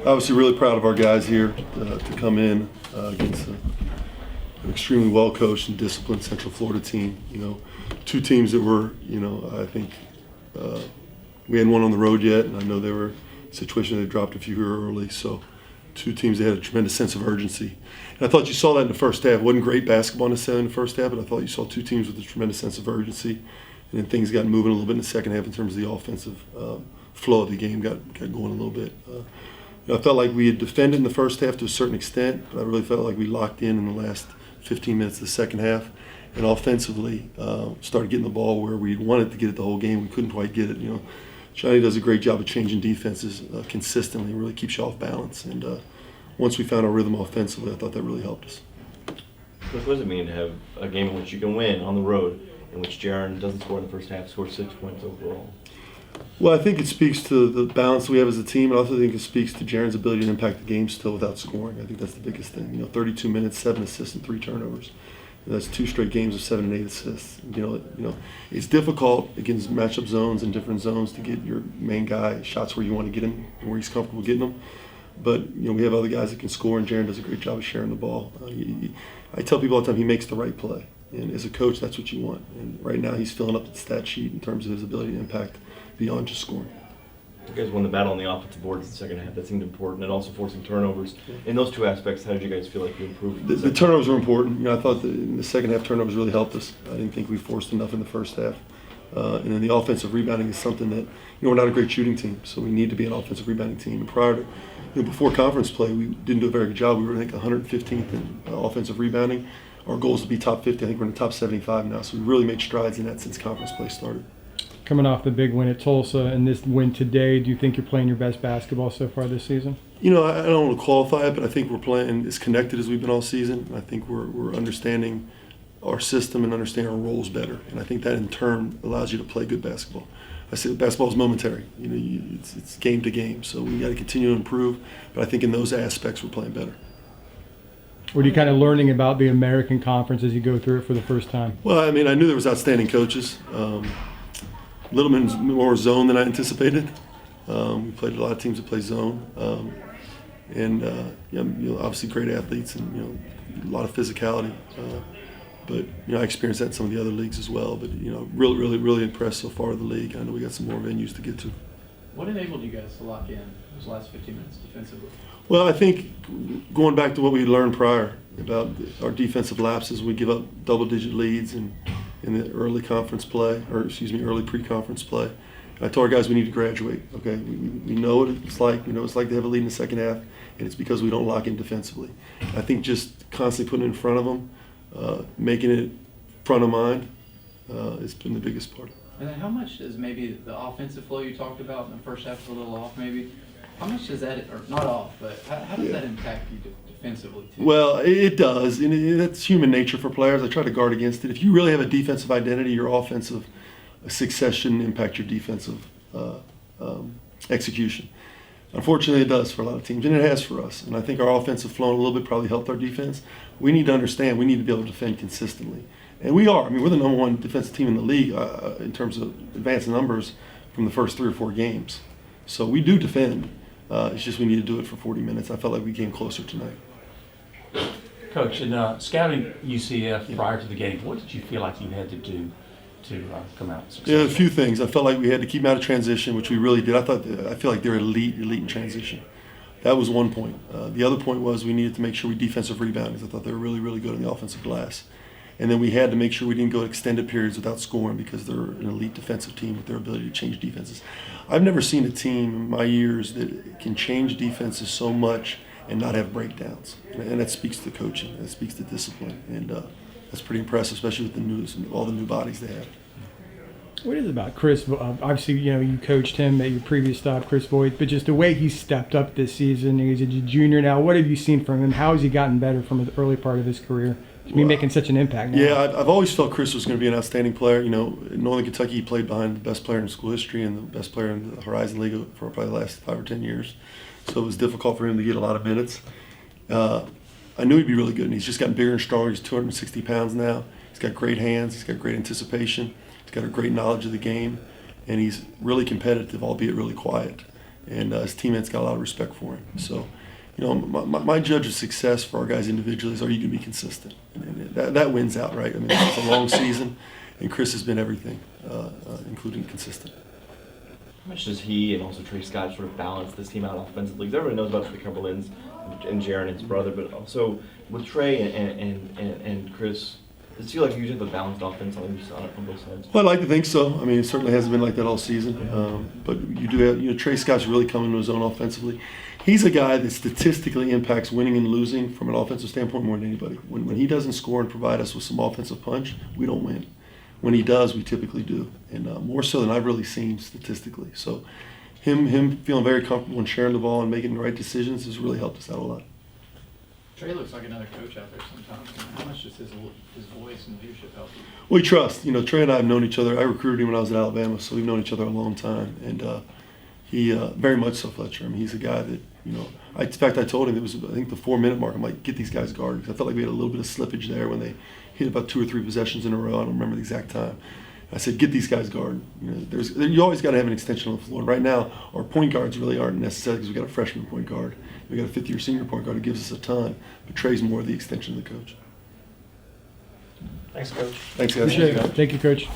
Obviously, really proud of our guys here to come in against an extremely well-coached and disciplined Central Florida team. You know, two teams that were, I think we hadn't won on the road yet, and I know they were in a situation they dropped a few here early. So, two teams that had a tremendous sense of urgency. And I thought you saw that in the first half. It wasn't great basketball necessarily in the first half, but I thought you saw two teams with a tremendous sense of urgency. And then things got moving a little bit in the second half in terms of the offensive flow of the game got going a little bit. I felt like we had defended in the first half to a certain extent, but I really felt like we locked in the last 15 minutes of the second half, and offensively started getting the ball where we wanted to get it the whole game. We couldn't quite get it. Johnny does a great job of changing defenses consistently, really keeps you off balance. And once we found our rhythm offensively, I thought that really helped us. What does it mean to have a game in which you can win on the road, in which Jaron doesn't score in the first half, scores 6 points overall? Well, I think it speaks to the balance we have as a team. I also think it speaks to Jaron's ability to impact the game still without scoring. I think that's the biggest thing. 32 minutes, 7 assists, and 3 turnovers. And that's 2 straight games of 7 and 8 assists. It's difficult against matchup zones and different zones to get your main guy shots where you want to get him and where he's comfortable getting them. But we have other guys that can score, and Jaron does a great job of sharing the ball. I tell people all the time he makes the right play, and as a coach, that's what you want. And right now, he's filling up the stat sheet in terms of his ability to impact beyond just scoring. You guys won the battle on the offensive boards in the second half. That seemed important, and also forcing turnovers. In those two aspects, how did you guys feel like you improved? The turnovers were important. I thought in the second half, turnovers really helped us. I didn't think we forced enough in the first half. And then the offensive rebounding is something that, we're not a great shooting team, so we need to be an offensive rebounding team. And prior to, before conference play, we didn't do a very good job. We were, I think, 115th in offensive rebounding. Our goal is to be top 50. I think we're in the top 75 now, so we really made strides in that since conference play started. Coming off the big win at Tulsa and this win today, do you think you're playing your best basketball so far this season? I don't want to qualify it, but I think we're playing as connected as we've been all season. I think we're understanding our system and understanding our roles better, and I think that in turn allows you to play good basketball. I say basketball is momentary. It's game to game, so we got to continue to improve. But I think in those aspects, we're playing better. What are you kind of learning about the American Conference as you go through it for the first time? Well, I knew there was outstanding coaches. A little bit more zone than I anticipated. We played a lot of teams that play zone, and obviously great athletes and a lot of physicality. But I experienced that in some of the other leagues as well. But really impressed so far with the league. I know we got some more venues to get to. What enabled you guys to lock in those last 15 minutes defensively? Well, I think going back to what we learned prior about our defensive lapses, we give up double-digit leads in the early conference play, early pre-conference play. I told our guys we need to graduate. Okay, we know what it's like. We know what it's like to have a lead in the second half, and it's because we don't lock in defensively. I think just constantly putting it in front of them, making it front of mind, has been the biggest part. And then how much does maybe the offensive flow you talked about in the first half was a little off maybe? How much does that, or not off, but how does that impact you defensively too? Well, it does, and that's human nature for players. I try to guard against it. If you really have a defensive identity, your offensive success shouldn't impact your defensive execution. Unfortunately, it does for a lot of teams, and it has for us. And I think our offensive flow a little bit probably helped our defense. We need to understand we need to be able to defend consistently. And we are. We're the number one defensive team in the league in terms of advanced numbers from the first 3 or 4 games. So we do defend. It's just we need to do it for 40 minutes. I felt like we came closer tonight. Coach, in scouting UCF prior to the game, what did you feel like you had to do to come out successful? Yeah, a few things. I felt like we had to keep them out of transition, which we really did. I feel like they're elite in transition. That was one point. The other point was we needed to make sure we defensive rebounded. I thought they were really good on the offensive glass. And then we had to make sure we didn't go extended periods without scoring because they're an elite defensive team with their ability to change defenses. I've never seen a team in my years that can change defenses so much and not have breakdowns. And that speaks to coaching. That speaks to discipline. And that's pretty impressive, especially with the news and all the new bodies they have. What is it about Chris? Obviously, you coached him at your previous stop, Chris Vogt, but just the way he stepped up this season. He's a junior now. What have you seen from him? How has he gotten better from the early part of his career? He's making such an impact now. Yeah, I've always felt Chris was going to be an outstanding player. In Northern Kentucky, he played behind the best player in school history and the best player in the Horizon League for probably the last 5 or 10 years. So it was difficult for him to get a lot of minutes. I knew he'd be really good, and he's just gotten bigger and stronger. He's 260 pounds now. He's got great hands. He's got great anticipation. He's got a great knowledge of the game, and he's really competitive, albeit really quiet. and his teammates got a lot of respect for him. So, you know, my judge of success for our guys individually is, are you going to be consistent? And that wins out, right? I mean, it's a long season, and Chris has been everything, including consistent. How much does he and also Trey Scott sort of balance this team out offensively? Because everybody knows about the Cumberlands and Jaron, his brother, but also with Trey and Chris, does it feel like you have a balanced offense on both sides? Well, I'd like to think so. I mean, it certainly hasn't been like that all season. But you do have, you know, Trey Scott's really coming to his own offensively. He's a guy that statistically impacts winning and losing from an offensive standpoint more than anybody. When he doesn't score and provide us with some offensive punch, we don't win. When he does, we typically do, and more so than I've really seen statistically. So him feeling very comfortable and sharing the ball and making the right decisions has really helped us out a lot. Trey looks like another coach out there sometimes. How much does his voice and leadership help you? We trust. You know, Trey and I have known each other. I recruited him when I was at Alabama, so we've known each other a long time. And he very much so, Fletcher. I mean, he's a guy that, you know, in fact, I told him it was, I think, the 4-minute mark. I'm like, get these guys guarded. Because I felt like we had a little bit of slippage there when they hit about 2 or 3 possessions in a row. I don't remember the exact time. I said, get these guys guarded. You know, you always got to have an extension on the floor. Right now, our point guards really aren't necessary because we got a freshman point guard. We got a 5th-year senior point guard who gives us a ton. But Trey's more the extension of the coach. Thanks, Coach. Thanks, guys. Appreciate it. Thank you, Coach.